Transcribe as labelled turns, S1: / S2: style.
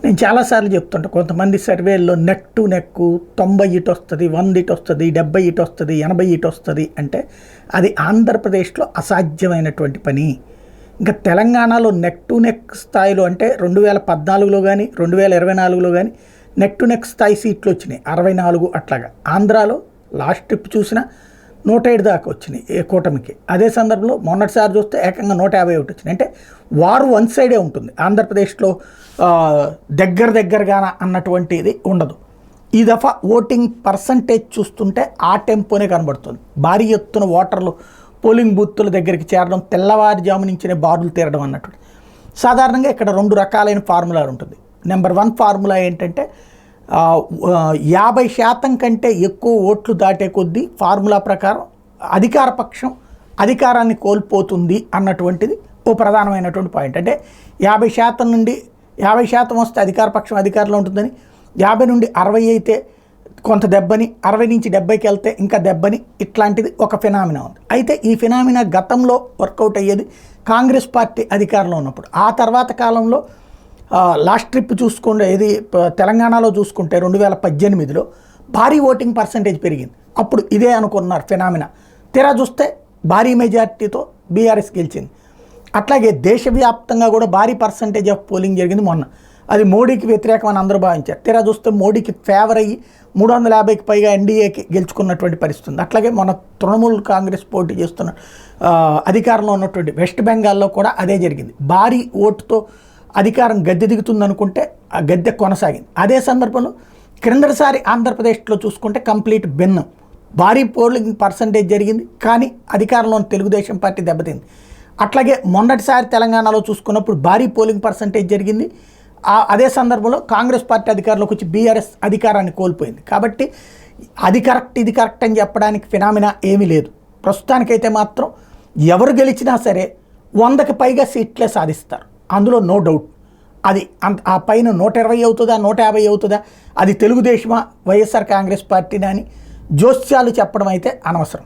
S1: నేను చాలాసార్లు చెప్తుంటా, కొంతమంది సర్వేల్లో నెక్ టు నెక్ 90 ఇటు వస్తుంది, 100 ఇటు వస్తుంది, 70 ఇటు వస్తుంది, 80 ఇటు వస్తుంది అంటే అది ఆంధ్రప్రదేశ్లో అసాధ్యమైనటువంటి పని. ఇంకా తెలంగాణలో నెక్ టు నెక్ స్థాయిలో అంటే 2014లో కానీ 2024లో కానీ నెక్ టు నెక్ స్థాయి సీట్లు వచ్చినాయి 64 అట్లాగా. ఆంధ్రాలో లాస్ట్ ట్రిప్ చూసినా 107 దాకా వచ్చినాయి ఏ కూటమికి. అదే సందర్భంలో మొన్నటిసారి చూస్తే ఏకంగా 151 వచ్చినాయి. అంటే వారు వన్ సైడే ఉంటుంది. ఆంధ్రప్రదేశ్లో దగ్గరగాన అన్నటువంటిది ఉండదు. ఈ దఫా ఓటింగ్ పర్సంటేజ్ చూస్తుంటే ఆ టెంపోనే కనబడుతుంది. భారీ ఎత్తున ఓటర్లు పోలింగ్ బూత్ల దగ్గరికి చేరడం, తెల్లవారుజాము నుంచినే బారులు తీరడం అన్నట్టు. సాధారణంగా ఇక్కడ 2 రకాలైన ఫార్ములా ఉంటుంది. నెంబర్ 1 ఫార్ములా ఏంటంటే 50% కంటే ఎక్కువ ఓట్లు దాటే కొద్దీ ఫార్ములా ప్రకారం అధికార పక్షం అధికారాన్ని కోల్పోతుంది అన్నటువంటిది ఓ ప్రధానమైనటువంటి పాయింట్. అంటే 50% నుండి 50% వస్తే అధికార పక్షం అధికారంలో ఉంటుందని, 50 నుండి 60 అయితే కొంత దెబ్బని, 60 నుంచి 70కి వెళ్తే ఇంకా దెబ్బని, ఇట్లాంటిది ఒక ఫినామినా ఉంది. అయితే ఈ ఫినామినా గతంలో వర్కౌట్ అయ్యేది కాంగ్రెస్ పార్టీ అధికారంలో ఉన్నప్పుడు. ఆ తర్వాత కాలంలో లాస్ట్ ట్రిప్ చూసుకుంటే ఇది తెలంగాణలో చూసుకుంటే 2018లో భారీ ఓటింగ్ పర్సంటేజ్ పెరిగింది. అప్పుడు ఇదే అనుకున్నారు ఫినామినా. తీరా చూస్తే భారీ మెజార్టీతో బీఆర్ఎస్ గెలిచింది. అట్లాగే దేశవ్యాప్తంగా కూడా భారీ పర్సంటేజ్ ఆఫ్ పోలింగ్ జరిగింది మొన్న. అది మోడీకి వ్యతిరేకమని అందరూ భావించారు. తీరా చూస్తే మోడీకి ఫేవర్ అయ్యి 350కి పైగా ఎన్డీఏకి గెలుచుకున్నటువంటి పరిస్థితి ఉంది. అట్లాగే మన తృణమూల్ కాంగ్రెస్ పోటీ చేస్తున్న అధికారంలో ఉన్నటువంటి వెస్ట్ బెంగాల్లో కూడా అదే జరిగింది. భారీ ఓటుతో అధికారం గద్దె దిగుతుందనుకుంటే ఆ గద్దె కొనసాగింది. అదే సందర్భంలో క్రిందటిసారి ఆంధ్రప్రదేశ్లో చూసుకుంటే కంప్లీట్ భిన్నం. భారీ పోలింగ్ పర్సంటేజ్ జరిగింది, కానీ అధికారంలోని తెలుగుదేశం పార్టీ దెబ్బతింది. అట్లాగే మొన్నటిసారి తెలంగాణలో చూసుకున్నప్పుడు భారీ పోలింగ్ పర్సంటేజ్ జరిగింది. అదే సందర్భంలో కాంగ్రెస్ పార్టీ అధికారంలోకి వచ్చి బీఆర్ఎస్ అధికారాన్ని కోల్పోయింది. కాబట్టి అది కరెక్ట్ ఇది కరెక్ట్ అని చెప్పడానికి ఫినామినా ఏమీ లేదు. ప్రస్తుతానికైతే మాత్రం ఎవరు గెలిచినా సరే 100కి పైగా సీట్లే సాధిస్తారు, అందులో నో డౌట్. అది ఆ పైన 120 అవుతుందా 150 అవుతుందా అది తెలుగుదేశమా వైఎస్ఆర్ కాంగ్రెస్ పార్టీనా అని జోస్యాలు చెప్పడం అయితే అనవసరం.